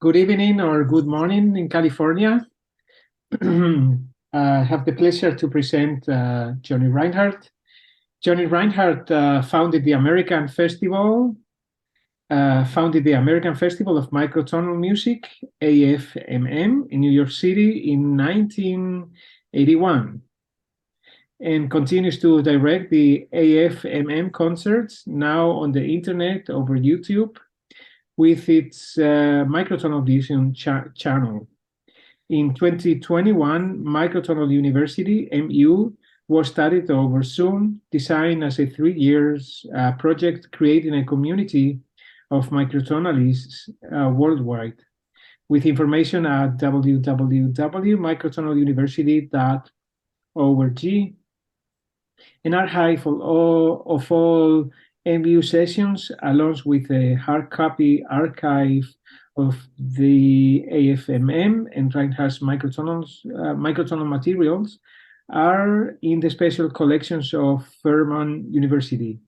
Good evening or good morning in California. I have the pleasure to present Johnny Reinhardt. Johnny Reinhardt founded the American Festival of Microtonal Music, AFMM, in New York City in 1981, and continues to direct the AFMM concerts now on the internet over YouTube with its Microtonal Vision channel. In 2021, Microtonal University, MU, was started over Zoom, designed as a 3 years project creating a community of microtonalists worldwide. With information at www.microtonaluniversity.org. An archive of all MU sessions, along with a hard copy archive of the AFMM and Reinhardt's microtonal materials, are in the special collections of Furman University.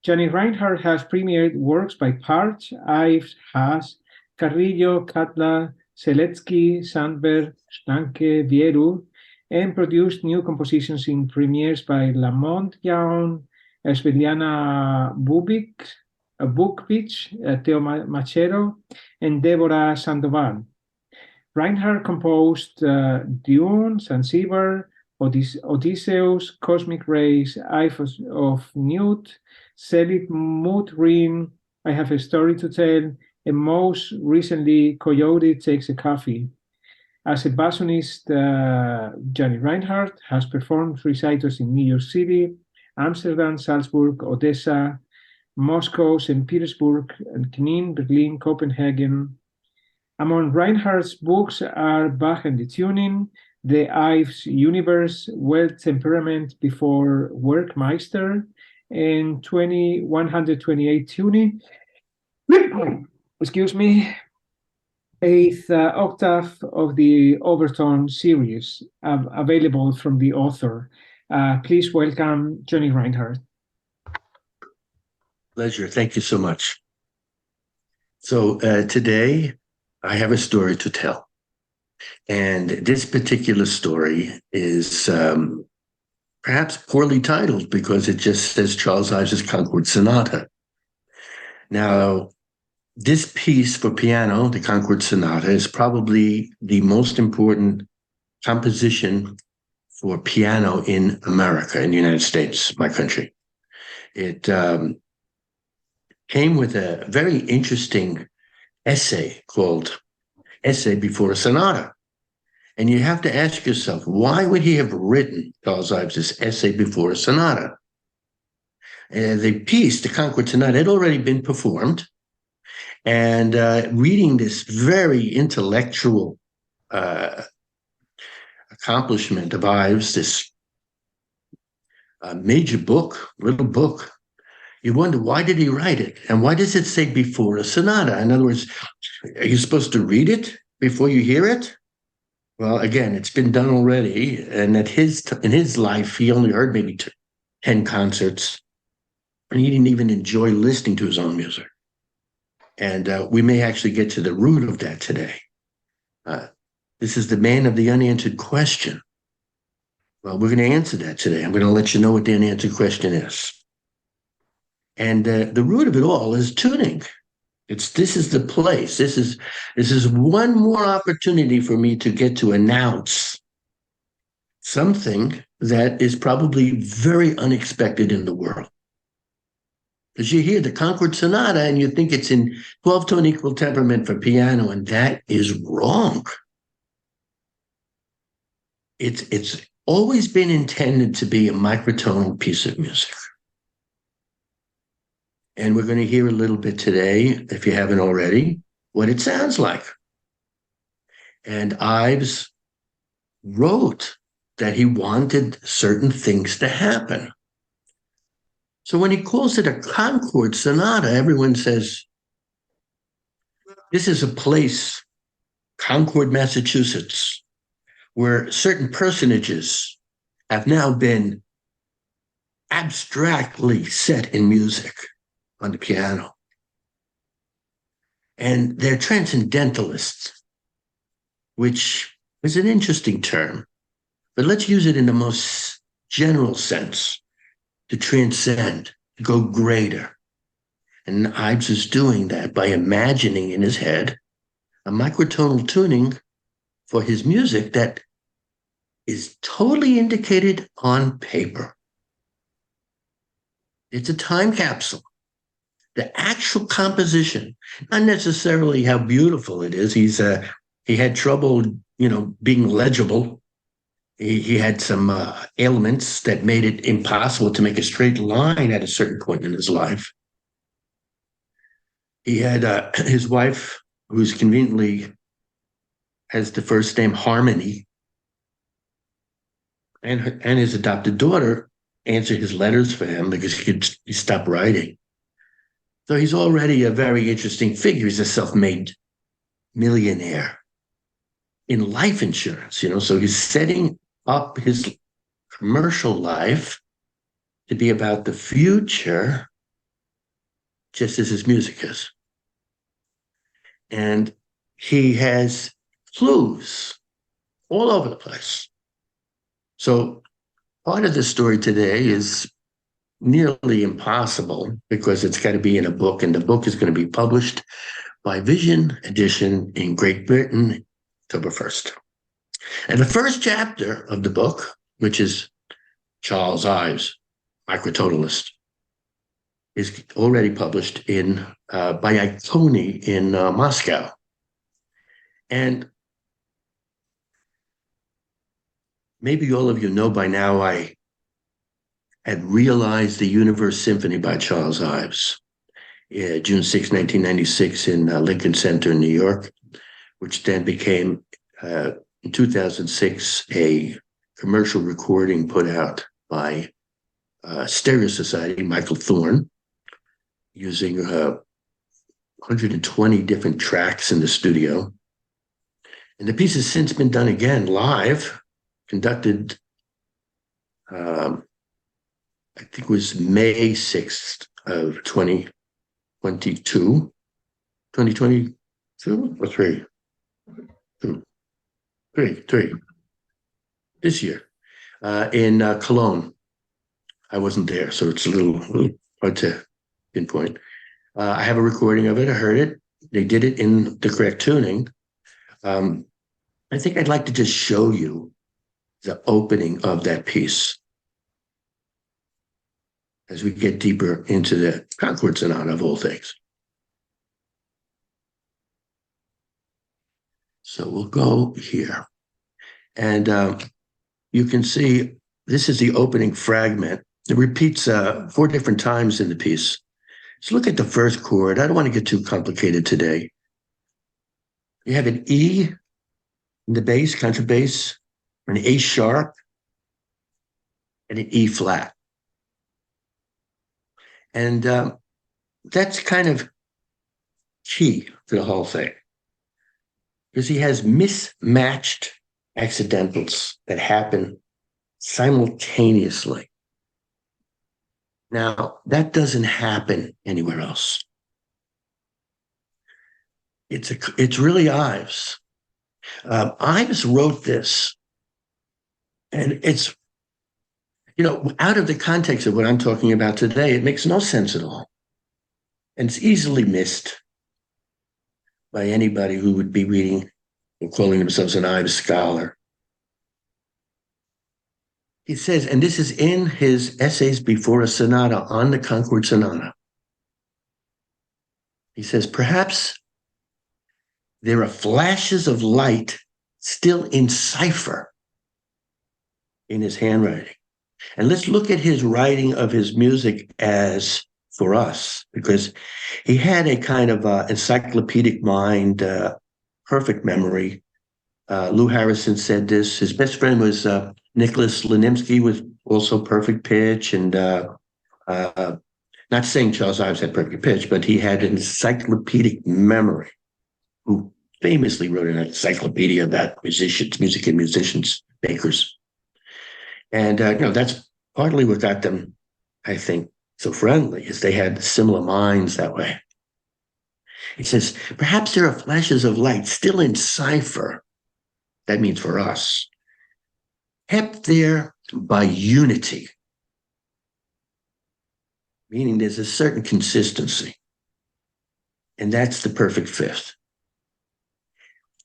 Johnny Reinhardt has premiered works by Parch, Ives, Haas, Carrillo, Katla, Seletsky, Sandberg, Stanke, Vieru, and produced new compositions in premieres by Lamont Young, Sveliana Bukvich, Teo Machero, and Deborah Sandoval. Reinhardt composed Dune, Zanzibar, Odysseus, Cosmic Rays, Ives of Newt, Selit Mood Ring, I Have a Story to Tell, and most recently, Coyote Takes a Coffee. As a bassonist, Johnny Reinhardt has performed recitals in New York City, Amsterdam, Salzburg, Odessa, Moscow, St. Petersburg, and Knin, Berlin, Copenhagen. Among Reinhardt's books are Bach and the Tuning, The Ives Universe, Well Temperament Before Werkmeister, and 128 Tuning. Excuse me. Eighth octave of the Overtone series, available from the author. Please welcome Johnny Reinhardt. Pleasure. Thank you so much. So today I have a story to tell. And this particular story is perhaps poorly titled because it just says Charles Ives' Concord Sonata. Now, this piece for piano, the Concord Sonata, is probably the most important composition for piano in America, in the United States, my country. It came with a very interesting essay called Essay Before a Sonata. And you have to ask yourself, why would he have written Charles Ives' Essay Before a Sonata? The piece, the Concord Sonata, had already been performed. And reading this very intellectual accomplishment of Ives, this major book, little book, you wonder, why did he write it? And why does it say before a sonata? In other words, are you supposed to read it before you hear it? Well, again, it's been done already. And in his life, he only heard maybe 10 concerts. And he didn't even enjoy listening to his own music. And we may actually get to the root of that today. This is the man of the unanswered question. Well, we're going to answer that today. I'm going to let you know what the unanswered question is. And the root of it all is tuning. This is the place. This is one more opportunity for me to get to announce something that is probably very unexpected in the world. Because you hear the Concord Sonata and you think it's in 12-tone equal temperament for piano, and that is wrong. It's always been intended to be a microtonal piece of music. And we're going to hear a little bit today, if you haven't already, what it sounds like. And Ives wrote that he wanted certain things to happen. So when he calls it a Concord Sonata, everyone says, this is a place, Concord, Massachusetts, where certain personages have now been abstractly set in music on the piano. And they're transcendentalists, which is an interesting term, but let's use it in the most general sense, to transcend, to go greater. And Ives is doing that by imagining in his head a microtonal tuning for his music that is totally indicated on paper. It's a time capsule. The actual composition, not necessarily how beautiful it is. He had trouble, being legible. He had some ailments that made it impossible to make a straight line at a certain point in his life. He had his wife, who's conveniently has the first name Harmony, and his adopted daughter answer his letters for him because he stopped writing. So he's already a very interesting figure. He's a self-made millionaire in life insurance, so he's setting up his commercial life to be about the future, just as his music is. And he has clues all over the place. So part of the story today is nearly impossible because it's got to be in a book, and the book is going to be published by Vision Edition in Great Britain, October 1st. And the first chapter of the book, which is Charles Ives, Microtonalist, is already published by Iconi in Moscow. And maybe all of you know by now, I had realized the Universe Symphony by Charles Ives, June 6, 1996 in Lincoln Center in New York, which then became, in 2006, a commercial recording put out by Stereo Society, Michael Thorne, using 120 different tracks in the studio. And the piece has since been done again live, conducted, I think it was May 6th of 2022 or three? Three. This year, in Cologne. I wasn't there, so it's a little hard to pinpoint. I have a recording of it. I heard it. They did it in the correct tuning. I think I'd like to just show you the opening of that piece as we get deeper into the Concord Sonata of all things. So we'll go here. And you can see this is the opening fragment. It repeats 4 different times in the piece. So look at the first chord. I don't want to get too complicated today. You have an E in the bass, contrabass, an A sharp, and an E flat. And that's kind of key to the whole thing, because he has mismatched accidentals that happen simultaneously. Now, that doesn't happen anywhere else. It's really Ives. Ives wrote this, and it's, out of the context of what I'm talking about today, it makes no sense at all. And it's easily missed by anybody who would be reading or calling themselves an Ives scholar. He says, and this is in his Essays Before a Sonata on the Concord Sonata. He says, perhaps there are flashes of light still in cipher in his handwriting. And let's look at his writing of his music as for us, because he had a kind of encyclopedic mind, perfect memory. Lou Harrison said this. His best friend was Nicholas Lenimsky, with also perfect pitch. And not saying Charles Ives had perfect pitch, but he had an encyclopedic memory, who famously wrote an encyclopedia about musicians, music and musicians, makers. And that's partly what got them, I think, so friendly, is they had similar minds that way. It says, perhaps there are flashes of light still in cipher. That means for us. Kept there by unity, meaning there's a certain consistency. And that's the perfect fifth.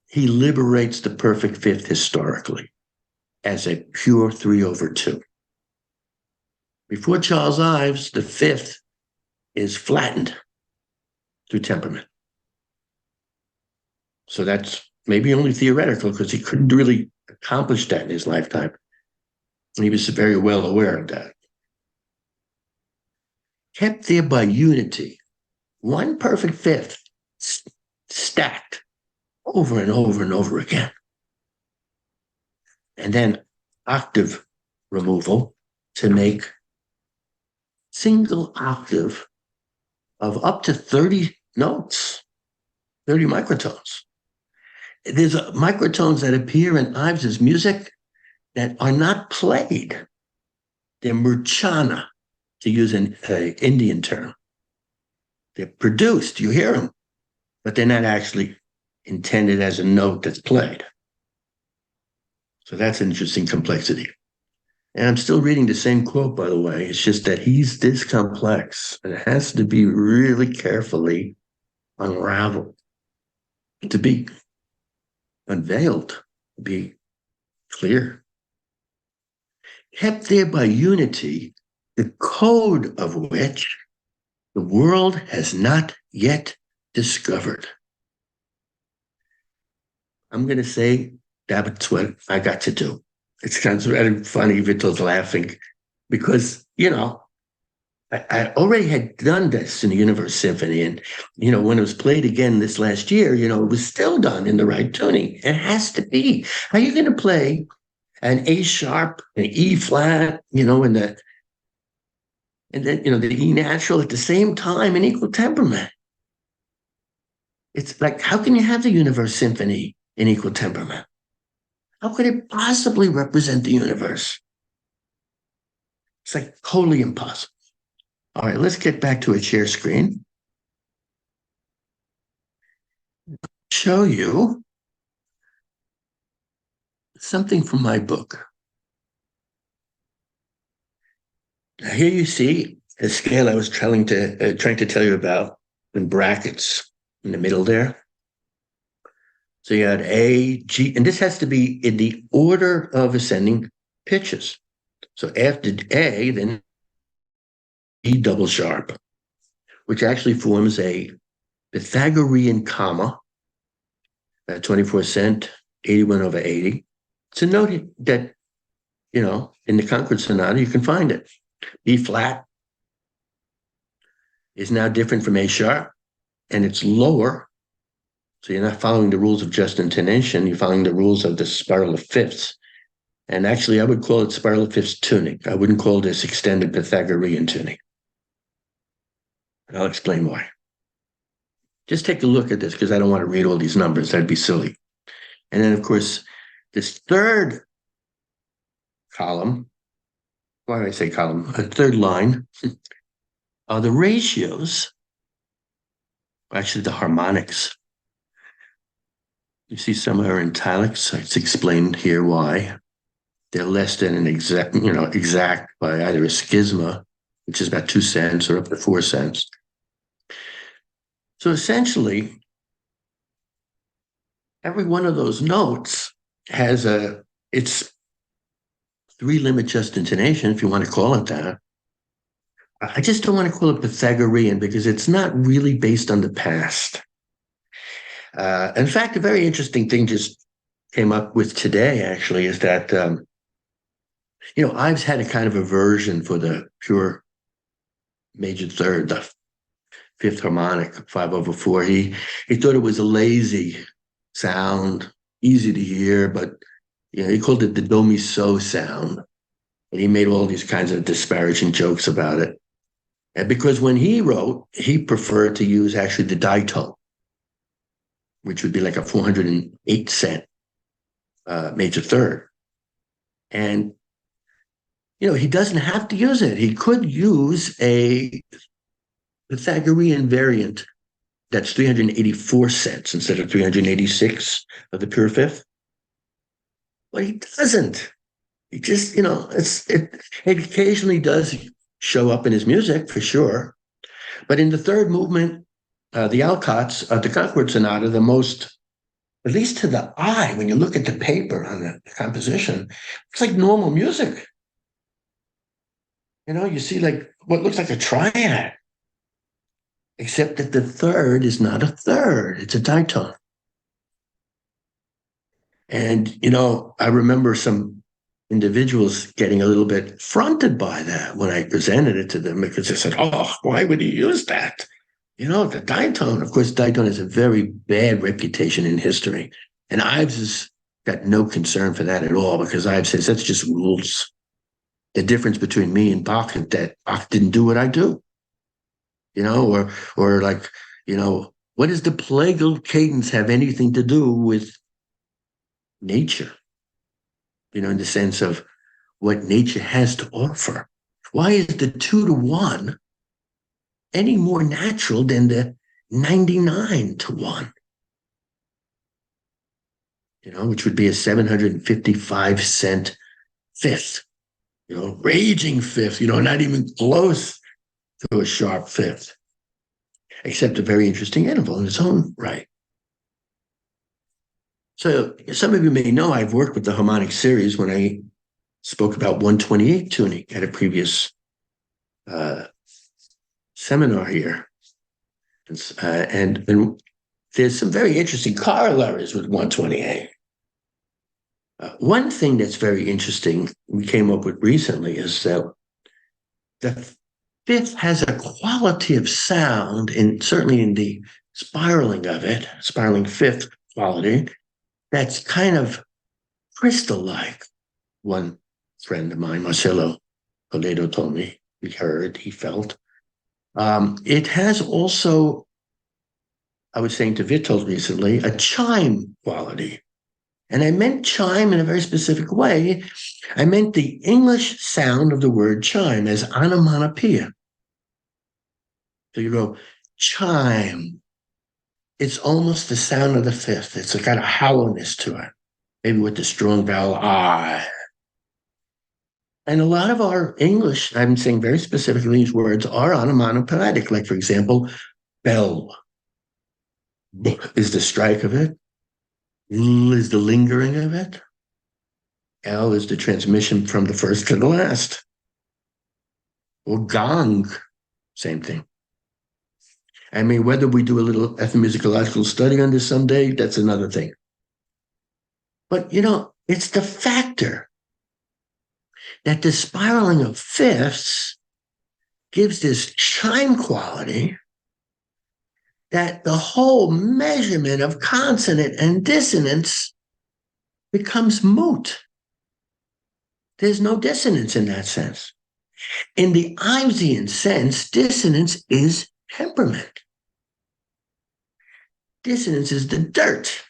He liberates the perfect fifth historically as a pure 3/2. Before Charles Ives, the fifth is flattened through temperament. So that's maybe only theoretical because he couldn't really accomplish that in his lifetime. And he was very well aware of that. Kept there by unity, one perfect fifth stacked over and over and over again. And then octave removal to make single octave of up to 30 notes, 30 microtones. There's microtones that appear in Ives's music that are not played. They're murchana, to use an Indian term. They're produced, you hear them, but they're not actually intended as a note that's played. So that's an interesting complexity. And I'm still reading the same quote, by the way. It's just that he's this complex, and it has to be really carefully unraveled to be unveiled, to be clear. Kept there by unity, the code of which the world has not yet discovered. I'm going to say that's what I got to do. It sounds very funny, Vittel's laughing, because, I already had done this in the Universe Symphony. And, when it was played again this last year, it was still done in the right tuning. It has to be. How are you going to play an A sharp, an E flat, and then, the E natural at the same time in equal temperament? It's like, how can you have the Universe Symphony in equal temperament? How could it possibly represent the universe? It's like totally impossible. All right, let's get back to a share screen. Show you something from my book. Now here you see the scale I was trying to tell you about in brackets in the middle there. So you had A, G, and this has to be in the order of ascending pitches. So after A, then E double sharp, which actually forms a Pythagorean comma, 24 cent, 81/80. It's a note that, in the Concord Sonata, you can find it. B flat is now different from A sharp, and it's lower. So you're not following the rules of just intonation, you're following the rules of the spiral of fifths. And actually, I would call it spiral of fifths tuning. I wouldn't call this extended Pythagorean tuning. And I'll explain why. Just take a look at this, because I don't want to read all these numbers. That'd be silly. And then, of course, this third column, why do I say column? A third line, are the ratios, actually the harmonics. You see some are in italics. It's explained here why. They're less than an exact by either a schisma, which is about 2 cents, or up to 4 cents. So essentially, every one of those notes has it's 3-limit just intonation, if you want to call it that. I just don't want to call it Pythagorean because it's not really based on the past. In fact, a very interesting thing just came up with today, actually, is that, Ives had a kind of aversion for the pure major third, the fifth harmonic, 5/4. He thought it was a lazy sound, easy to hear, but he called it the do mi so sound. And he made all these kinds of disparaging jokes about it. And because when he wrote, he preferred to use actually the ditone, which would be like a 408 cent major third. And, he doesn't have to use it. He could use a Pythagorean variant that's 384 cents instead of 386 of the pure fifth. But he doesn't. He just, it occasionally does show up in his music for sure. But in the third movement, the Alcotts, the Concord Sonata, the most, at least to the eye, when you look at the paper on the composition, it's like normal music. You see like what looks like a triad, except that the third is not a third, it's a ditone. And, I remember some individuals getting a little bit fronted by that when I presented it to them, because they said, oh, why would he use that? The ditone. Of course, ditone has a very bad reputation in history. And Ives has got no concern for that at all, because Ives says that's just rules. The difference between me and Bach is that Bach didn't do what I do. Or like, what does the plagal cadence have anything to do with nature? In the sense of what nature has to offer. Why is the 2-to-1 any more natural than the 99-to-1? Which would be a 755-cent fifth, raging fifth, not even close to a sharp fifth, except a very interesting interval in its own right. So some of you may know I've worked with the harmonic series when I spoke about 128 tuning at a previous seminar here. And there's some very interesting corollaries with 128. One thing that's very interesting we came up with recently is that the fifth has a quality of sound, and certainly in the spiraling of it, spiraling fifth quality, that's kind of crystal-like. One friend of mine, Marcelo Toledo, told me he felt. It has also, I was saying to Vittel recently, a chime quality. And I meant chime in a very specific way. I meant the English sound of the word chime as onomatopoeia. So you go, chime. It's almost the sound of the fifth. It's a kind of hollowness to it, maybe with the strong vowel I. And a lot of our English, I'm saying very specifically, these words are onomatopoetic. Like, for example, bell. B is the strike of it. L is the lingering of it. L is the transmission from the first to the last. Or gong, same thing. I mean, whether we do a little ethnomusicological study on this someday, that's another thing. But, it's the factor that the spiraling of fifths gives this chime quality that the whole measurement of consonant and dissonance becomes moot. There's no dissonance in that sense. In the Ivesian sense, dissonance is temperament. Dissonance is the dirt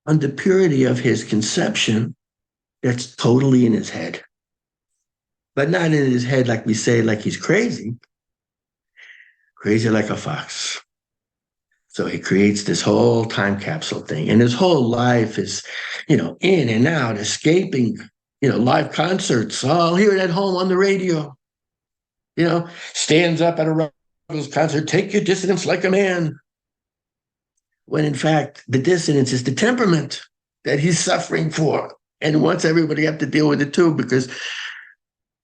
on the purity of his conception that's totally in his head. But not in his head like we say, like he's crazy. Crazy like a fox. So he creates this whole time capsule thing. And his whole life is, in and out, escaping, live concerts. Oh, I'll hear it at home on the radio. Stands up at a Ruggles concert, take your dissonance like a man. When in fact, the dissonance is the temperament that he's suffering for and wants everybody to have to deal with it too, because,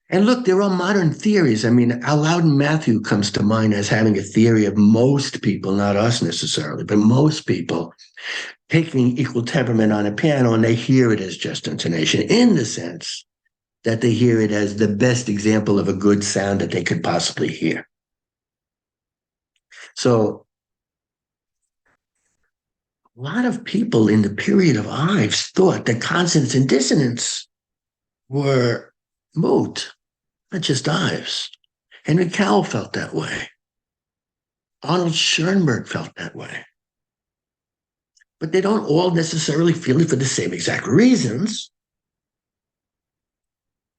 and look, there are modern theories. I mean, Loudon Matthew comes to mind as having a theory of most people, not us necessarily, but most people taking equal temperament on a piano and they hear it as just intonation, in the sense that they hear it as the best example of a good sound that they could possibly hear. So a lot of people in the period of Ives thought that consonance and dissonance were moot, not just Ives. Henry Cowell felt that way. Arnold Schoenberg felt that way. But they don't all necessarily feel it for the same exact reasons.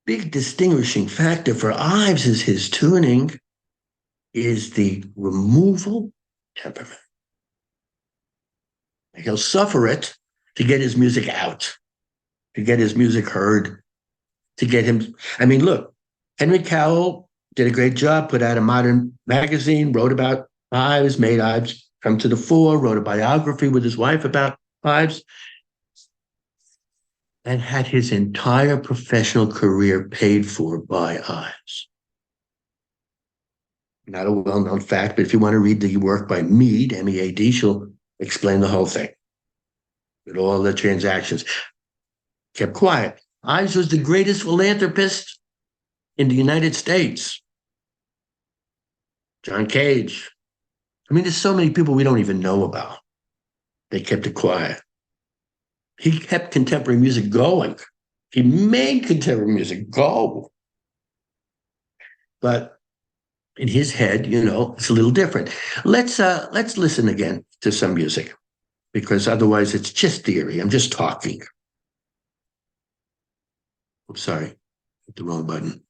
Big distinguishing factor for Ives is his tuning is the removal temperament. He'll suffer it to get his music out, to get his music heard, to get him. I mean, look, Henry Cowell did a great job, put out a modern magazine, wrote about Ives, made Ives come to the fore, wrote a biography with his wife about Ives, and had his entire professional career paid for by Ives. Not a well-known fact, but if you want to read the work by Mead, M-E-A-D, she'll explain the whole thing with all the transactions. Kept quiet. Ives was the greatest philanthropist in the United States. John Cage. I mean, there's so many people we don't even know about. They kept it quiet. He kept contemporary music going. He made contemporary music go. But in his head, it's a little different. Let's listen again to some music, because otherwise it's just theory. I'm just talking. I'm sorry, hit the wrong button.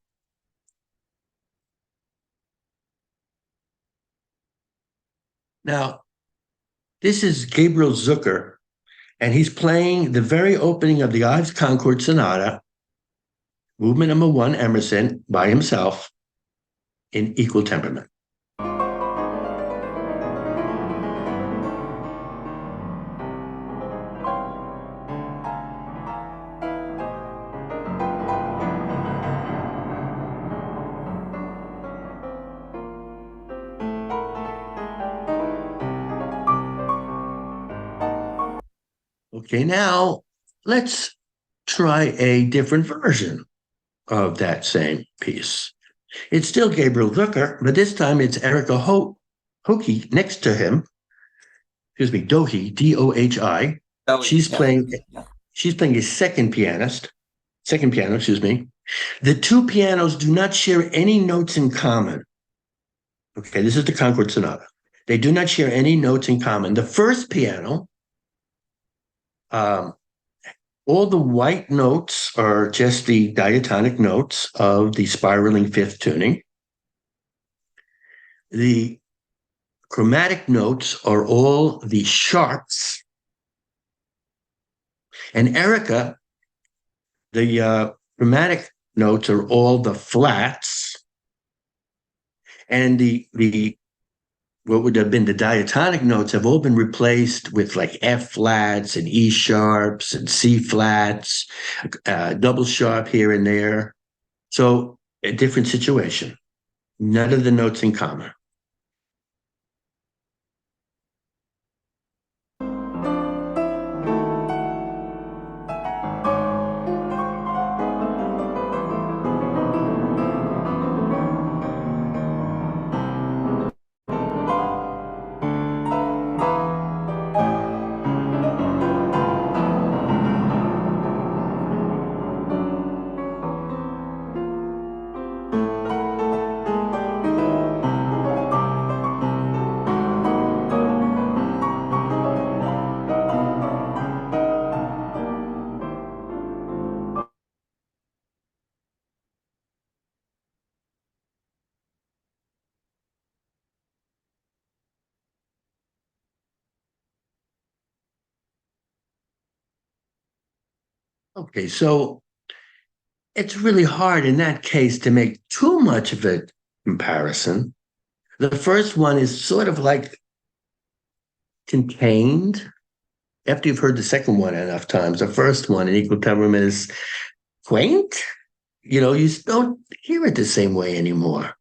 Now, this is Gabriel Zucker, and he's playing the very opening of the Ives Concord Sonata, movement number 1, Emerson, by himself, in equal temperament. Okay, now let's try a different version of that same piece. It's still Gabriel Zucker, but this time it's Erica Hoki next to him. Excuse me, Dohi, D-O-H-I. She's playing a second piano, excuse me. The two pianos do not share any notes in common. Okay, this is the Concord Sonata. They do not share any notes in common. The first piano, all the white notes are just the diatonic notes of the spiraling fifth tuning. The chromatic notes are all the sharps. And Erica, the chromatic notes are all the flats. And the what would have been the diatonic notes have all been replaced with like F flats and E sharps and C flats, double sharp here and there. So a different situation. None of the notes in common. Okay, so it's really hard in that case to make too much of a comparison. The first one is sort of like contained. After you've heard the second one enough times, the first one in equal temperament is quaint. You don't hear it the same way anymore.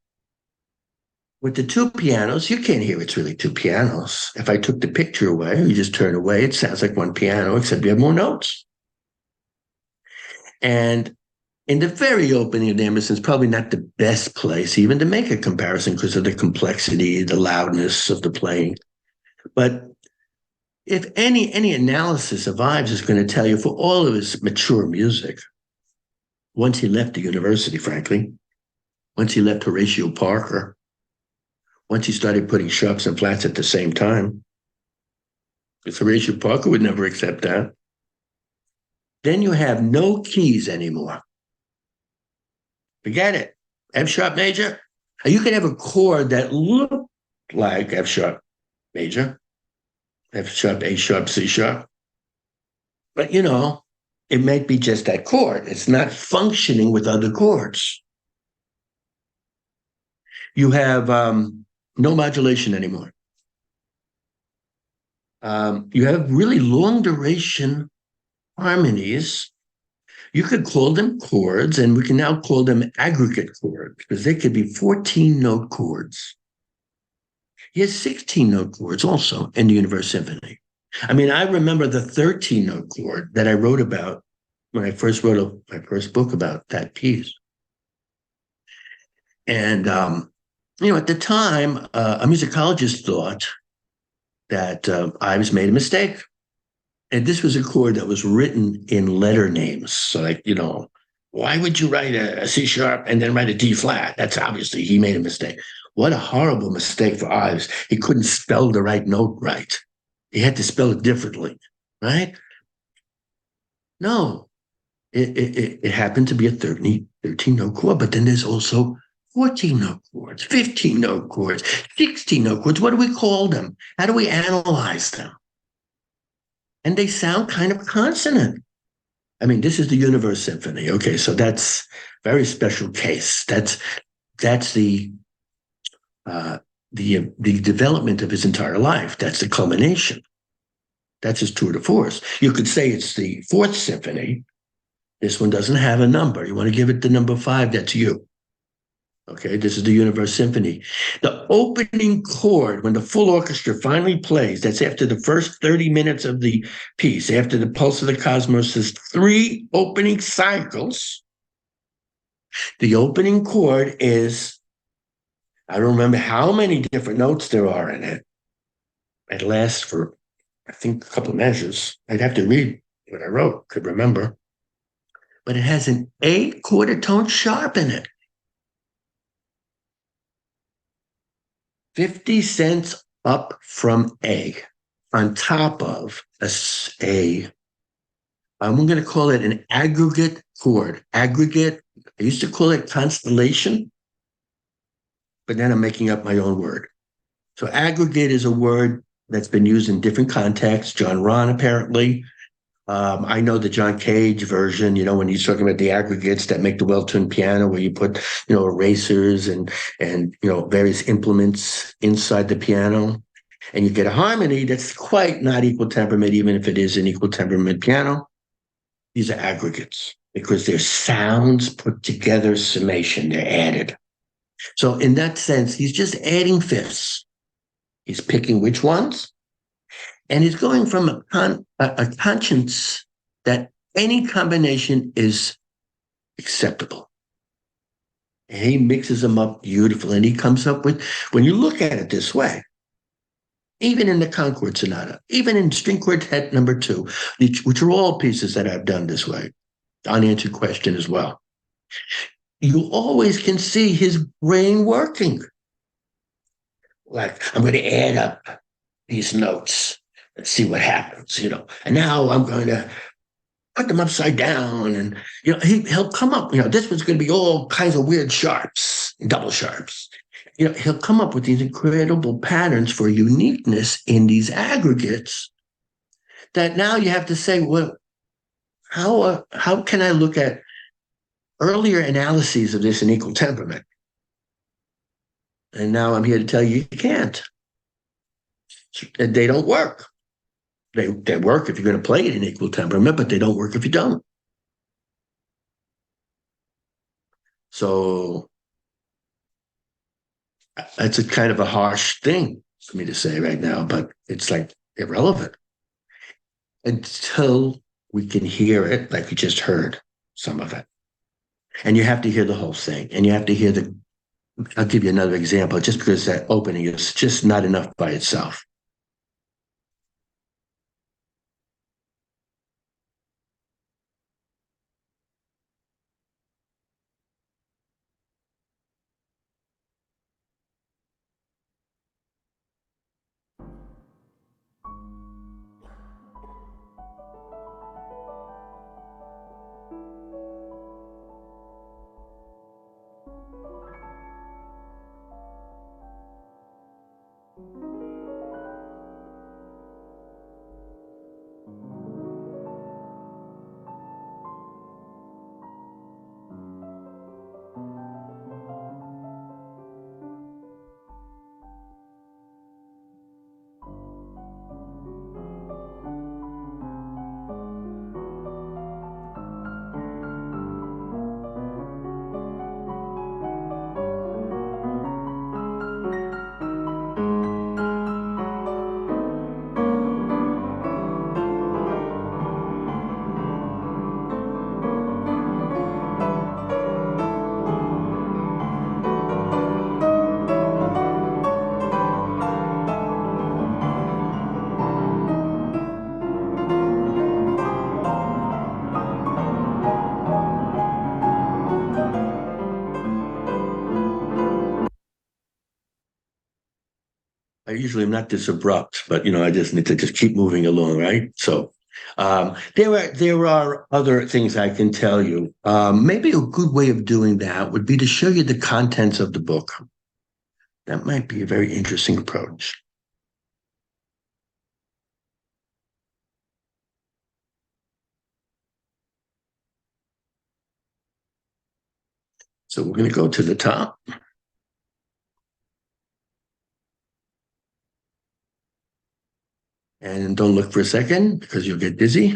With the two pianos, you can't hear it's really two pianos. If I took the picture away, you just turn away, it sounds like one piano, except you have more notes. And in the very opening of Emerson's probably not the best place even to make a comparison because of the complexity, the loudness of the playing. But if any analysis of Ives is going to tell you, for all of his mature music, once he left the university, frankly, once he left Horatio Parker, once he started putting sharps and flats at the same time, because Horatio Parker would never accept that, then you have no keys anymore. Forget it. F sharp major. You can have a chord that looked like F sharp major, F sharp, A sharp, C sharp. But it might be just that chord. It's not functioning with other chords. You have no modulation anymore. You have really long duration harmonies. You could call them chords, and we can now call them aggregate chords because they could be 14-note chords. He has 16-note chords also in the Universe Symphony. I mean, I remember the 13-note chord that I wrote about when I first wrote my first book about that piece. And, at the time, a musicologist thought that Ives made a mistake. And this was a chord that was written in letter names. So, why would you write a C sharp and then write a D flat? That's obviously he made a mistake. What a horrible mistake for Ives. He couldn't spell the right note right. He had to spell it differently, right? No, it happened to be a 13-note chord, but then there's also 14-note chords, 15-note chords, 16-note chords. What do we call them? How do we analyze them? And they sound kind of consonant. I mean, this is the Universe Symphony. Okay, so that's a very special case. That's the development of his entire life. That's the culmination. That's his tour de force. You could say it's the Fourth Symphony. This one doesn't have a number. You want to give it the number 5, that's you. Okay, this is the Universe Symphony. The opening chord, when the full orchestra finally plays, that's after the first 30 minutes of the piece, after the Pulse of the Cosmos has 3 opening cycles. The opening chord is, I don't remember how many different notes there are in it. It lasts for, I think, a couple of measures. I'd have to read what I wrote, could remember. But it has an 8-quarter tone sharp in it. 50 cents up from A, on top of I'm going to call it an aggregate chord. Aggregate, I used to call it constellation, but then I'm making up my own word. So aggregate is a word that's been used in different contexts. John Ron, apparently. I know the John Cage version, when he's talking about the aggregates that make the well-tuned piano, where you put, erasers and various implements inside the piano, and you get a harmony that's quite not equal temperament, even if it is an equal temperament piano. These are aggregates because they're sounds put together, summation, they're added. So in that sense, he's just adding fifths. He's picking which ones. And he's going from a conscience that any combination is acceptable. And he mixes them up beautifully. And he comes up with, when you look at it this way, even in the Concord Sonata, even in String Quartet number 2, which are all pieces that I've done this way, unanswered question as well, you always can see his brain working. Like, I'm going to add up these notes. Let's see what happens, And now I'm going to put them upside down, and he'll come up. This one's going to be all kinds of weird sharps, double sharps. He'll come up with these incredible patterns for uniqueness in these aggregates. That now you have to say, well, how can I look at earlier analyses of this in equal temperament? And now I'm here to tell you can't. They don't work. They work if you're going to play it in equal temperament, but they don't work if you don't. So that's a kind of a harsh thing for me to say right now, but it's like irrelevant until we can hear it like we just heard some of it. And you have to hear the whole thing. And you have to hear I'll give you another example, just because that opening is just not enough by itself. I usually am not this abrupt, but I just need to just keep moving along, right? So there are other things I can tell you. Maybe a good way of doing that would be to show you the contents of the book. That might be a very interesting approach. So we're going to go to the top. And don't look for a second because you'll get dizzy.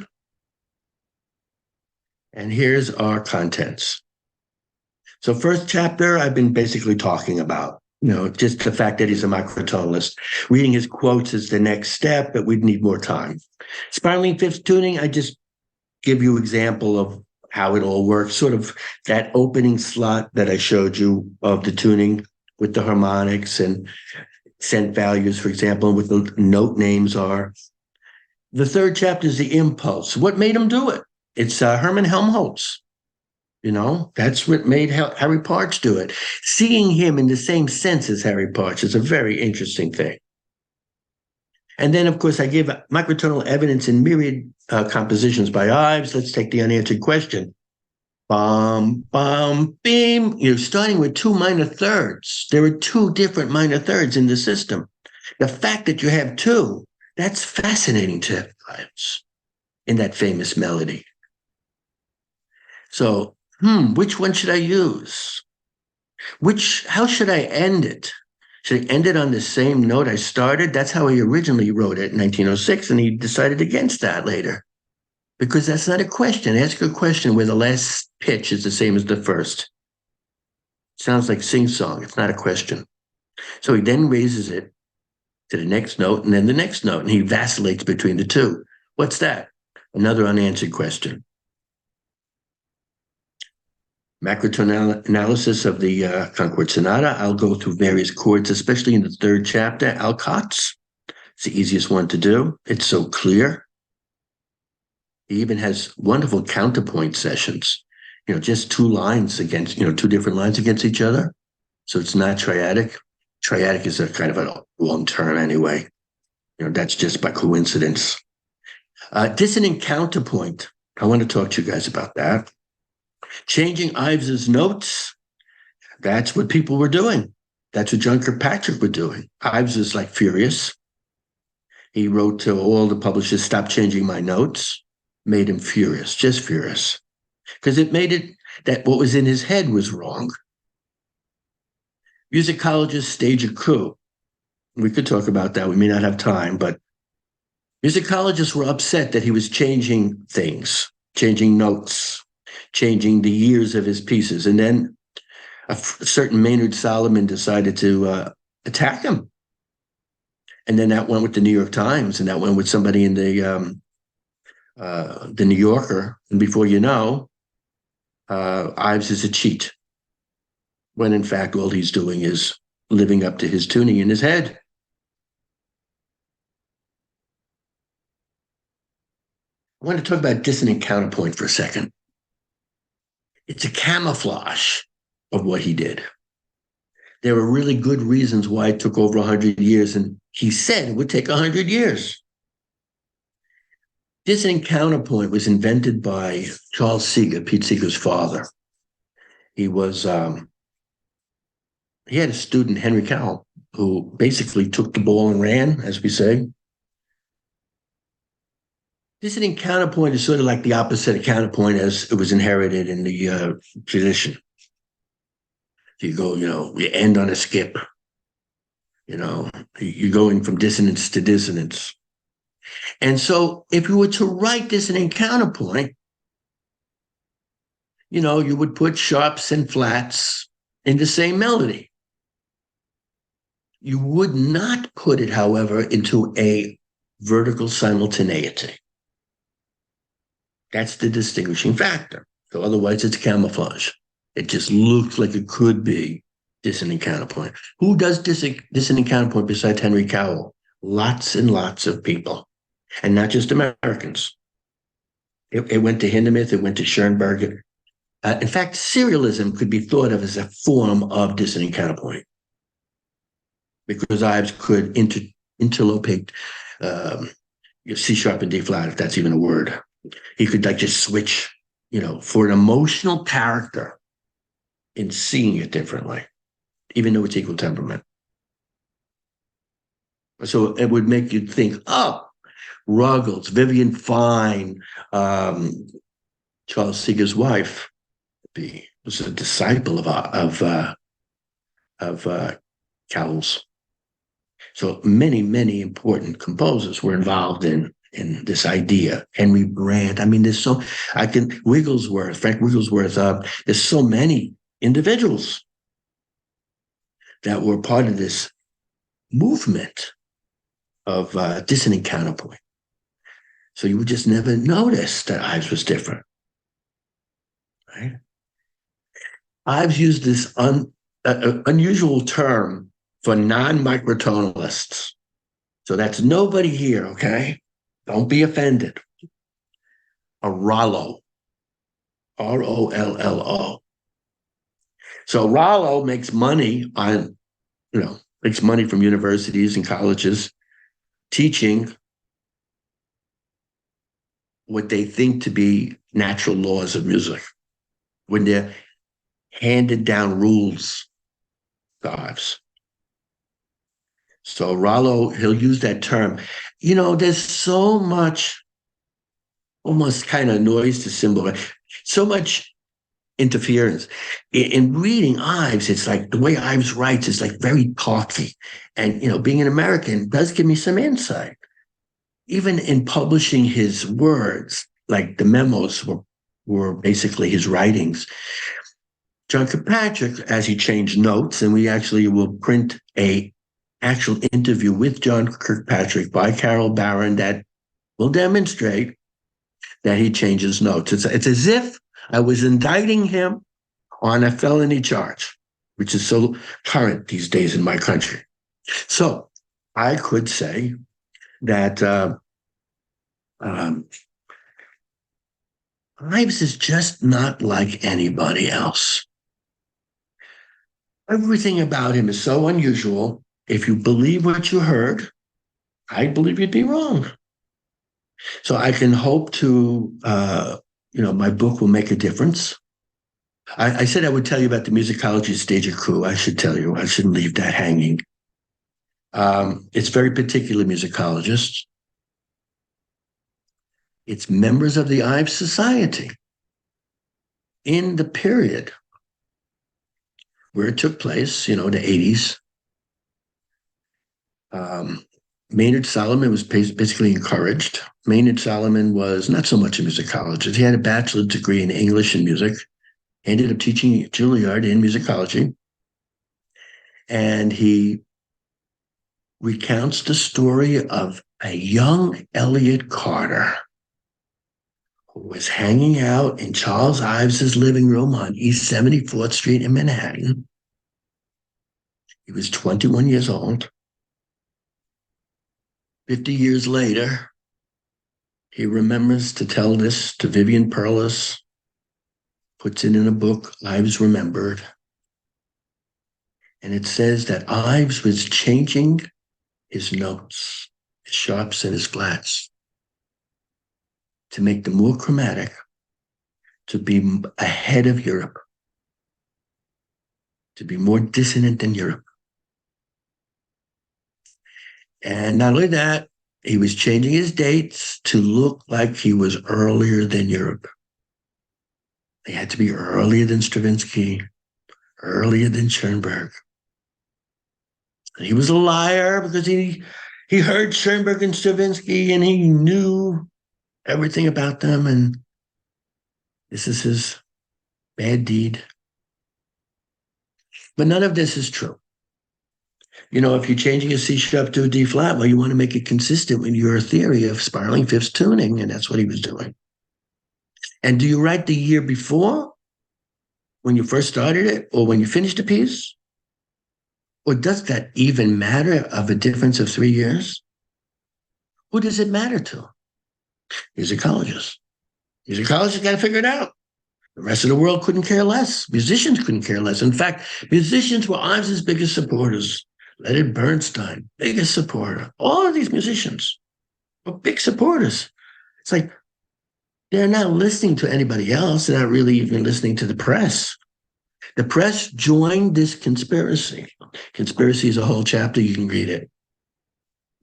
And here's our contents. So first chapter, I've been basically talking about, just the fact that he's a microtonalist. Reading his quotes is the next step, but we'd need more time. Spiraling fifth tuning, I just give you example of how it all works, sort of that opening slot that I showed you of the tuning with the harmonics and cent values, for example, and what the note names are. The third chapter is the impulse. What made him do it? It's Hermann Helmholtz. That's what made Harry Parch do it. Seeing him in the same sense as Harry Parch is a very interesting thing. And then, of course, I give microtonal evidence in myriad compositions by Ives. Let's take the unanswered question. Bum, bum, beam. Starting with two minor thirds. There are two different minor thirds in the system. The fact that you have two, that's fascinating to Ives in that famous melody. So, which one should I use? How should I end it? Should I end it on the same note I started? That's how he originally wrote it in 1906, and he decided against that later. Because that's not a question. Ask a question where the last pitch is the same as the first. Sounds like sing-song. It's not a question. So he then raises it to the next note and then the next note, and he vacillates between the two. What's that? Another unanswered question. Macrotone analysis of the Concord Sonata. I'll go through various chords, especially in the third chapter, Alcott's. It's the easiest one to do. It's so clear. He even has wonderful counterpoint sessions, just two lines against, two different lines against each other. So it's not triadic. Triadic is a kind of a long term anyway. That's just by coincidence. Dissonant counterpoint. I want to talk to you guys about that. Changing Ives's notes. That's what people were doing. That's what John Kirkpatrick were doing. Ives is like furious. He wrote to all the publishers, stop changing my notes. Made him furious, just furious. Because it made it that what was in his head was wrong. Musicologists stage a coup. We could talk about that. We may not have time, but musicologists were upset that he was changing things, changing notes, changing the years of his pieces. And then a certain Maynard Solomon decided to attack him. And then that went with the New York Times, and that went with somebody in the New Yorker. And before you know, Ives is a cheat, when in fact all he's doing is living up to his tuning in his head. I want to talk about dissonant counterpoint for a second. It's a camouflage of what he did. There were really good reasons why it took over 100 years, and he said it would take 100 years. Dissonant counterpoint was invented by Charles Seeger, Pete Seeger's father. He was, he had a student, Henry Cowell, who basically took the ball and ran, as we say. Dissonant counterpoint is sort of like the opposite of counterpoint as it was inherited in the tradition. You go, you end on a skip. You're going from dissonance to dissonance. And so if you were to write dissonant counterpoint, you would put sharps and flats in the same melody. You would not put it, however, into a vertical simultaneity. That's the distinguishing factor. So otherwise, it's camouflage. It just looks like it could be dissonant counterpoint. Who does dissonant counterpoint besides Henry Cowell? Lots and lots of people, and not just Americans. It went to Hindemith, it went to Schoenberg. In fact, serialism could be thought of as a form of dissonant counterpoint. because Ives could interlopate C sharp and D flat, if that's even a word. He could like just switch, for an emotional character in seeing it differently, even though it's equal temperament. So it would make you think, oh, Ruggles, Vivian Fine, Charles Seeger's wife, was a disciple of Cowell's. So many important composers were involved in this idea. Henry Brand. I mean, Wigglesworth, Frank Wigglesworth. There's so many individuals that were part of this movement of dissonant counterpoint. So you would just never notice that Ives was different, right? Ives used this unusual term for non-microtonalists. So that's nobody here, okay? Don't be offended. A Rollo, Rollo. So Rollo makes money makes money from universities and colleges teaching what they think to be natural laws of music when they're handed down rules to Ives. So Rollo, he'll use that term. There's so much almost kind of noise to symbol, so much interference. In reading Ives, it's like the way Ives writes is like very talky. And, being an American does give me some insight. Even in publishing his words, like the memos were basically his writings. John Kirkpatrick, as he changed notes, and we actually will print a actual interview with John Kirkpatrick by Carol Barron that will demonstrate that he changes notes. It's as if I was indicting him on a felony charge, which is so current these days in my country. So I could say that Ives is just not like anybody else. Everything about him is so unusual. If you believe what you heard, I believe you'd be wrong. So I can hope to, my book will make a difference. I said I would tell you about the musicology stage of coup. I should tell you. I shouldn't leave that hanging. It's very particular musicologists. It's members of the Ives Society in the period where it took place, the 80s. Maynard Solomon was basically encouraged. Maynard Solomon was not so much a musicologist. He had a bachelor's degree in English and music, ended up teaching at Juilliard in musicology. And he recounts the story of a young Elliott Carter who was hanging out in Charles Ives's living room on East 74th Street in Manhattan. He was 21 years old. 50 years later, he remembers to tell this to Vivian Perlis, puts it in a book, Ives Remembered. And it says that Ives was changing his notes, his sharps and his flats, to make them more chromatic, to be ahead of Europe, to be more dissonant than Europe. And not only that, he was changing his dates to look like he was earlier than Europe. They had to be earlier than Stravinsky, earlier than Schoenberg. And he was a liar because he heard Schoenberg and Stravinsky and he knew everything about them. And this is his bad deed. But none of this is true. If you're changing a C sharp to a D flat, well, you want to make it consistent with your theory of spiraling fifths tuning, and that's what he was doing. And do you write the year before, when you first started it, or when you finished a piece? Or does that even matter of a difference of 3 years? Who does it matter to? Musicologists. Musicologists got to figure it out. The rest of the world couldn't care less. Musicians couldn't care less. In fact, musicians were Ives's biggest supporters. Leonard Bernstein, biggest supporter. All of these musicians were big supporters. It's like they're not listening to anybody else. They're not really even listening to the press. The press joined this conspiracy. Conspiracy is a whole chapter. You can read it.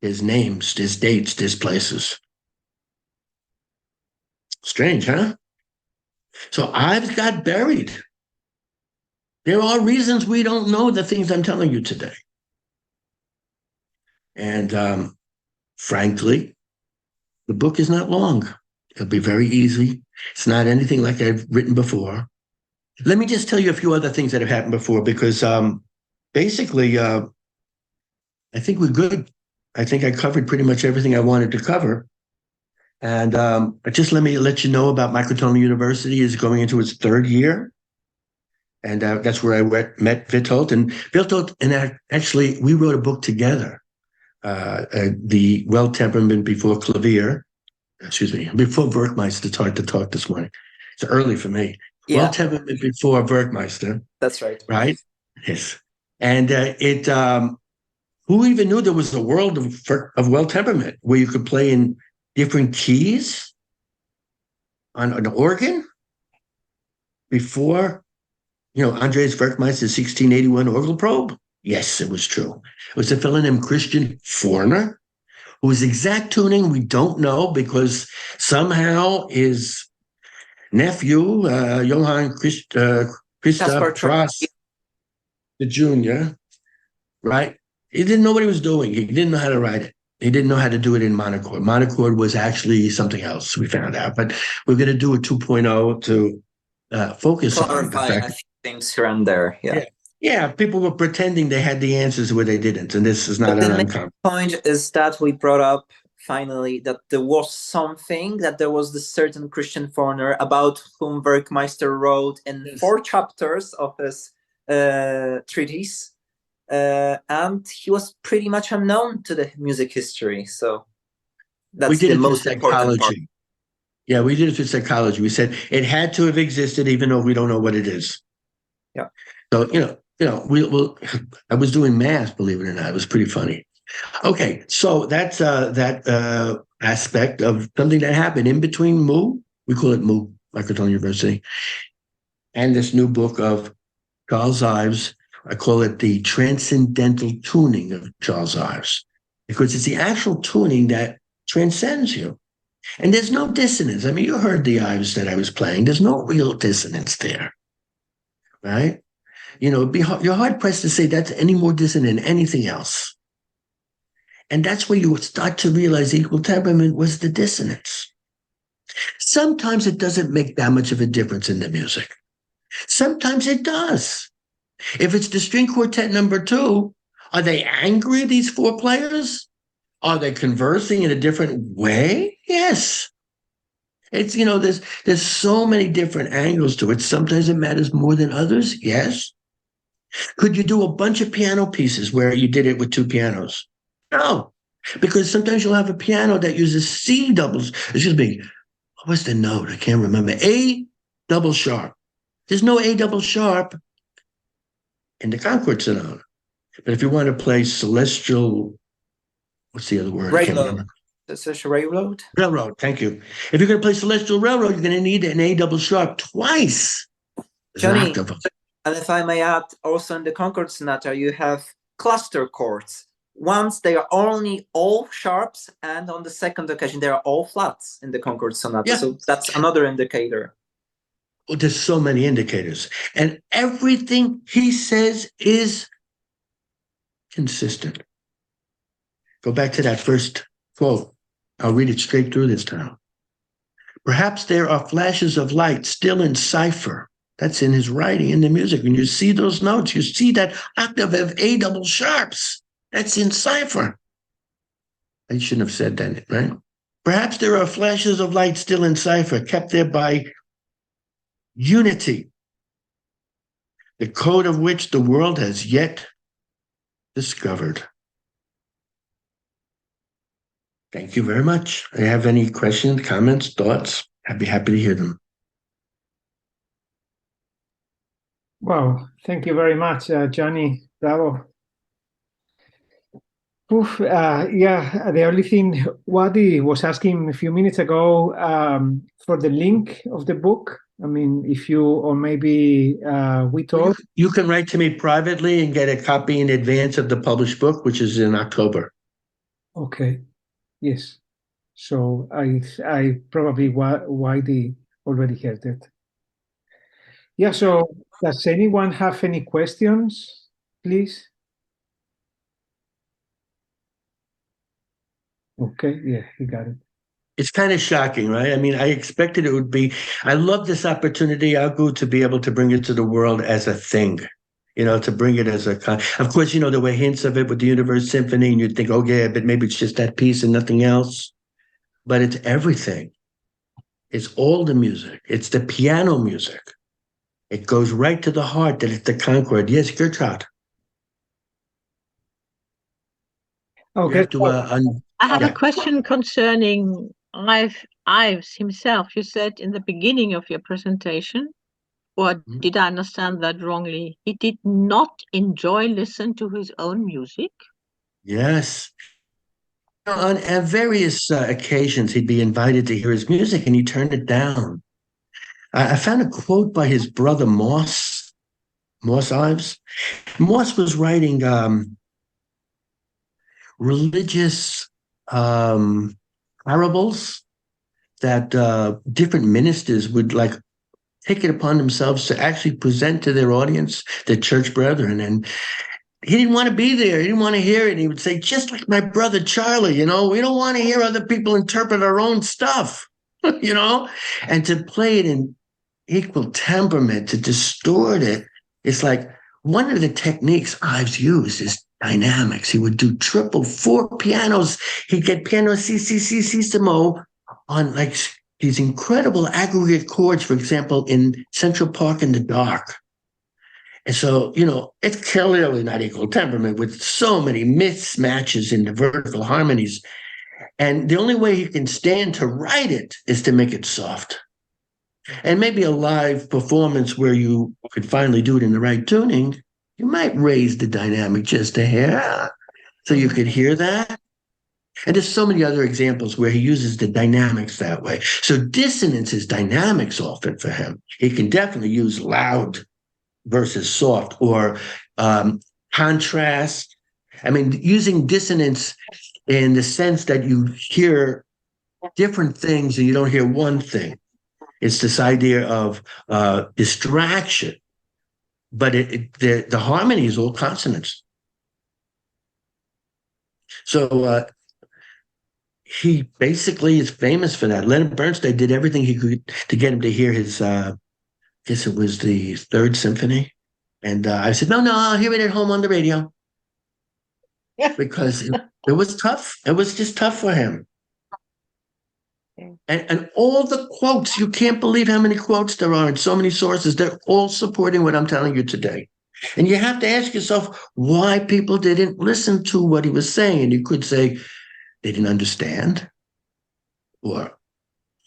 There's names, there's dates, there's places. Strange, huh? So Ives got buried. There are reasons we don't know the things I'm telling you today. And frankly, the book is not long. It'll be very easy. It's not anything like I've written before. Let me just tell you a few other things that have happened before, because basically, I think we're good. I think I covered pretty much everything I wanted to cover. And just let me let you know about Mikrotöne University is going into its third year. And that's where I met Witold. And Witold, and actually, we wrote a book together, The Well Temperament Before Klavier. Excuse me, before Werkmeister. It's hard to talk this morning. It's early for me. Yeah. Well Temperament Before Werkmeister. That's right. Right? Yes. And who even knew there was a world of well temperament where you could play in different keys on an organ before, Andreas Werkmeister's 1681 organ probe? Yes, it was true. It was a fellow named Christian Forner, whose exact tuning we don't know, because somehow his nephew, Johann Christoph Tross, the Jr., right? He didn't know what he was doing. He didn't know how to write it. He didn't know how to do it in monochord. Monochord was actually something else, we found out. But we're going to do a 2.0 to focus on the fact. A few things here and there. Yeah, people were pretending they had the answers where they didn't, and this is not an uncommon point. Is that we brought up finally that there was something, that there was this certain Christian foreigner about whom Werkmeister wrote in 4 chapters of his treatise. And he was pretty much unknown to the music history. So that's the most important part. Yeah, we did it for psychology. We said it had to have existed, even though we don't know what it is. Yeah. So, I was doing math, believe it or not. It was pretty funny. Okay, so that's that aspect of something that happened in between Mu, we call it Mu, Mikrotöne University, and this new book of Charles Ives. I call it the transcendental tuning of Charles Ives, because it's the actual tuning that transcends you. And there's no dissonance. I mean, you heard the Ives that I was playing. There's no real dissonance there, right? You're hard-pressed to say that's any more dissonant than anything else. And that's where you start to realize equal temperament was the dissonance. Sometimes it doesn't make that much of a difference in the music. Sometimes it does. If it's the string quartet number 2, are they angry, these 4 players? Are they conversing in a different way? Yes. It's, there's so many different angles to it. Sometimes it matters more than others. Yes. Could you do a bunch of piano pieces where you did it with 2 pianos? No, because sometimes you'll have a piano that uses C doubles. Excuse me. What was the note? I can't remember. A double sharp. There's no A double sharp in the Concord Sonata. But if you want to play celestial, what's the other word? I can't remember. Celestial Railroad? Railroad, thank you. If you're going to play Celestial Railroad, you're going to need an A double sharp twice. Johnny, and if I may add, also in the Concord Sonata, you have cluster chords. Once they are only all sharps, and on the second occasion, they are all flats in the Concord Sonata. Yeah. So that's another indicator. Well, there's so many indicators. And everything he says is consistent. Go back to that first quote. I'll read it straight through this time. Perhaps there are flashes of light still in cipher. That's in his writing, in the music. When you see those notes, you see that octave of A double sharps. That's in cipher. I shouldn't have said that, right? Perhaps there are flashes of light still in cipher, kept there by unity, the code of which the world has yet discovered. Thank you very much. Do you have any questions, comments, thoughts? I'd be happy to hear them. Wow, thank you very much, Johnny. Bravo. Oof, yeah, the only thing Wadi was asking a few minutes ago for the link of the book. I mean, if you, or maybe we talk. You can write to me privately and get a copy in advance of the published book, which is in October. Okay, yes. So I probably Wadi already heard it. Yeah, so does anyone have any questions, please? Okay, yeah, he got it. It's kind of shocking, right? I mean, I expected it would be. I love this opportunity, Agu, to be able to bring it to the world as a thing, to bring it as a. Of course, there were hints of it with the Universe Symphony, and you'd think, oh, yeah, but maybe it's just that piece and nothing else. But it's everything. It's all the music. It's the piano music. It goes right to the heart that it's the Concord. Yes, Gertrude. Okay. I have a question concerning Ives himself. You said in the beginning of your presentation, or did I understand that wrongly? He did not enjoy listen to his own music? Yes. On various occasions, he'd be invited to hear his music, and he turned it down. I found a quote by his brother Moss Ives. Moss was writing religious parables that different ministers would take it upon themselves to actually present to their audience, their church brethren. And he didn't want to be there. He didn't want to hear it. He would say, just like my brother Charlie, we don't want to hear other people interpret our own stuff, and to play it in equal temperament, to distort it. It's like one of the techniques Ives used is dynamics. He would do triple, 4 pianos. He'd get piano C on these incredible aggregate chords, for example, in Central Park in the Dark. And so, it's clearly not equal temperament with so many mismatches in the vertical harmonies. And the only way he can stand to write it is to make it soft. And maybe a live performance where you could finally do it in the right tuning, you might raise the dynamic just a hair so you could hear that. And there's so many other examples where he uses the dynamics that way. So dissonance is dynamics often for him. He can definitely use loud versus soft, or contrast. I mean, using dissonance in the sense that you hear different things and you don't hear one thing. It's this idea of distraction, but the harmony is all consonants. So he basically is famous for that. Leonard Bernstein did everything he could to get him to hear his, I guess it was the Third Symphony. And I said, no, I'll hear it at home on the radio. Because it was tough. It was just tough for him. And all the quotes, you can't believe how many quotes there are in so many sources. They're all supporting what I'm telling you today. And you have to ask yourself why people didn't listen to what he was saying. You could say they didn't understand, or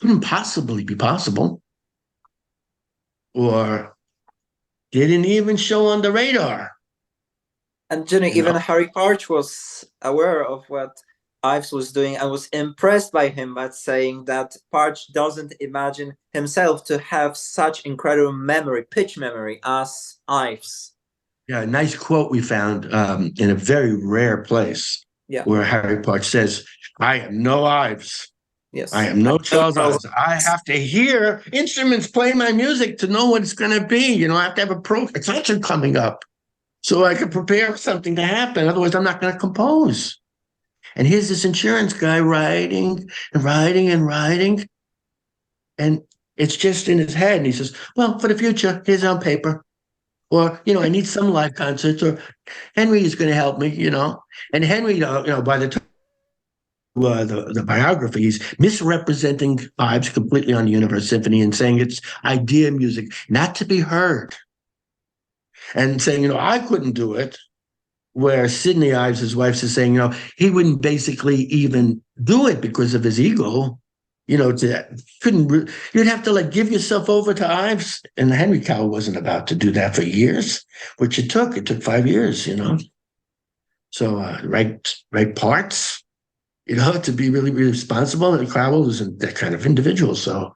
couldn't possibly be possible, or didn't even show on the radar. And even Harry Parch was aware of what Ives was doing and was impressed by him, but saying that Parch doesn't imagine himself to have such incredible pitch memory as Ives. Yeah, a nice quote we found in a very rare place, where Harry Parch says, I am no Ives. Yes. I am no Charles Ives. I have to hear instruments play my music to know what it's going to be. I have to have a concert coming up so I can prepare something to happen. Otherwise, I'm not going to compose. And here's this insurance guy writing and writing and writing. And it's just in his head. And he says, well, for the future, here's on paper. Or, I need some live concerts, or Henry is going to help me, And Henry, by the time the biography, he's misrepresenting Ives completely on the Universe Symphony and saying it's idea music, not to be heard. And saying, I couldn't do it. Where Sidney Ives, his wife, is saying, he wouldn't basically even do it because of his ego. You'd have to give yourself over to Ives. And Henry Cowell wasn't about to do that for years, which it took. It took 5 years, So write parts, to be really, really responsible. And Crowell wasn't that kind of individual. So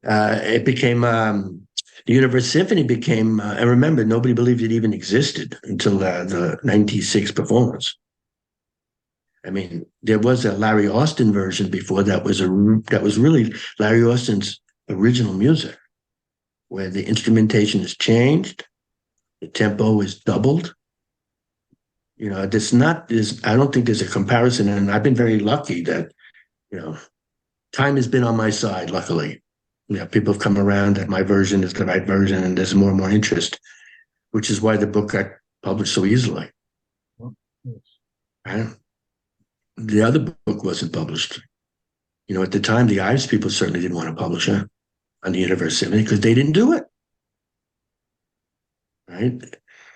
it became, the Universe Symphony became, and remember, nobody believed it even existed until the 96 performance. I mean, there was a Larry Austin version before that was really Larry Austin's original music, where the instrumentation is changed, the tempo is doubled. I don't think there's a comparison, and I've been very lucky that, time has been on my side, luckily. People have come around that my version is the right version, and there's more and more interest, which is why the book got published so easily. Right? The other book wasn't published. At the time, the Ives people certainly didn't want to publish it on the Universe Symphony because they didn't do it. Right?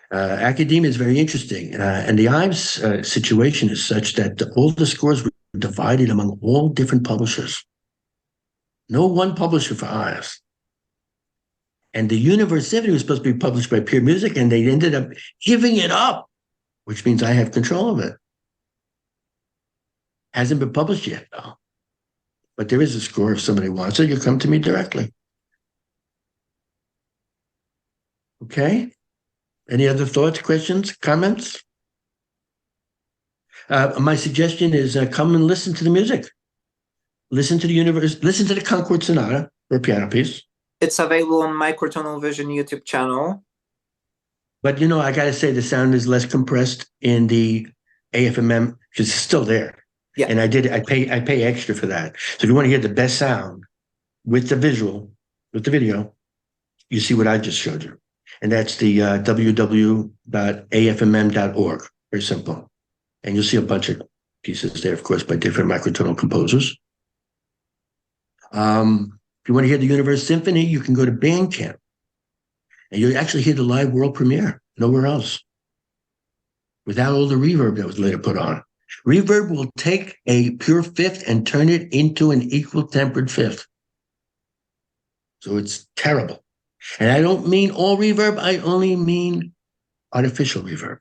Academia is very interesting. And the Ives situation is such that all the scores were divided among all different publishers. No one publisher for Ives. And the Universe Symphony was supposed to be published by Peer Music, and they ended up giving it up, which means I have control of it. Hasn't been published yet, though. But there is a score. If somebody wants it, you come to me directly. Okay? Any other thoughts, questions, comments? My suggestion is come and listen to the music. Listen to the Concord Sonata for a piano piece. It's available on Microtonal Vision YouTube channel. But I gotta say the sound is less compressed in the AFMM because it's still there. Yeah. And I pay extra for that. So if you want to hear the best sound with the visual, with the video, you see what I just showed you. And that's the www.afmm.org. Very simple. And you'll see a bunch of pieces there, of course, by different microtonal composers. If you want to hear the Universe Symphony, you can go to Bandcamp. And you'll actually hear the live world premiere, nowhere else. Without all the reverb that was later put on. Reverb will take a pure fifth and turn it into an equal tempered fifth. So it's terrible. And I don't mean all reverb, I only mean artificial reverb.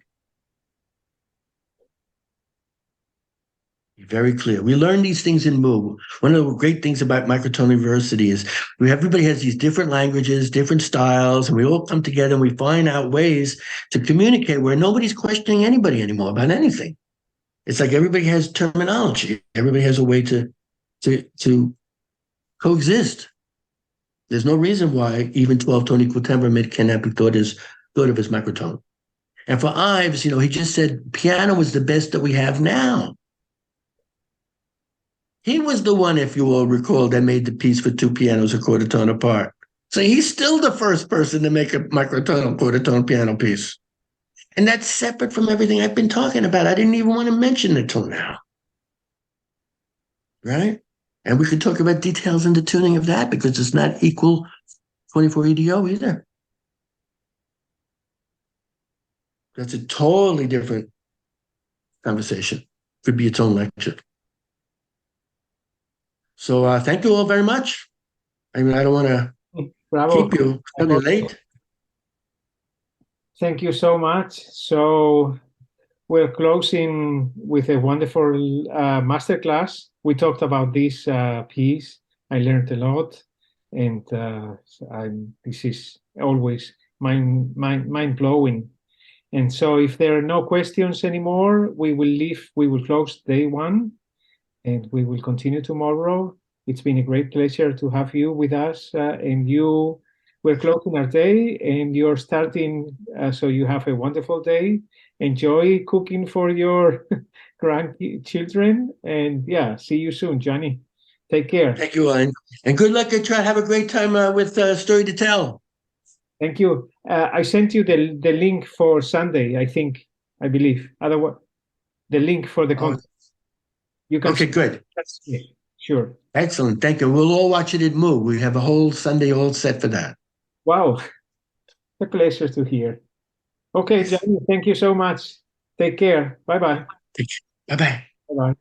Be very clear. We learn these things in MOO. One of the great things about Microtonal University is everybody has these different languages, different styles, and we all come together and we find out ways to communicate where nobody's questioning anybody anymore about anything. It's like everybody has terminology. Everybody has a way to coexist. There's no reason why even 12-tone equal temperament cannot be thought of as microtone. And for Ives, he just said piano was the best that we have now. He was the one, if you all recall, that made the piece for two pianos a quarter tone apart. So he's still the first person to make a microtonal quarter tone piano piece. And that's separate from everything I've been talking about. I didn't even want to mention it till now. Right? And we could talk about details in the tuning of that because it's not equal 24 EDO either. That's a totally different conversation. Could be its own lecture. So thank you all very much. I mean, I don't want to keep you late. Thank you so much. So we're closing with a wonderful masterclass. We talked about this piece. I learned a lot, and this is always mind-blowing. And so if there are no questions anymore, we will close day one, and we will continue tomorrow. It's been a great pleasure to have you with us, and we're closing our day, and you're starting, so you have a wonderful day. Enjoy cooking for your grandchildren, and see you soon, Johnny. Take care. Thank you, and good luck. And try to have a great time with Story to Tell. Thank you. I sent you the link for Sunday, I believe. Otherwise, the link for the content. You can. Okay, good. Sure. Excellent. Thank you. We'll all watch it at MOO. We have a whole Sunday all set for that. Wow. A pleasure to hear. Okay, Johnny, thank you so much. Take care. Bye-bye. Bye-bye. Bye-bye.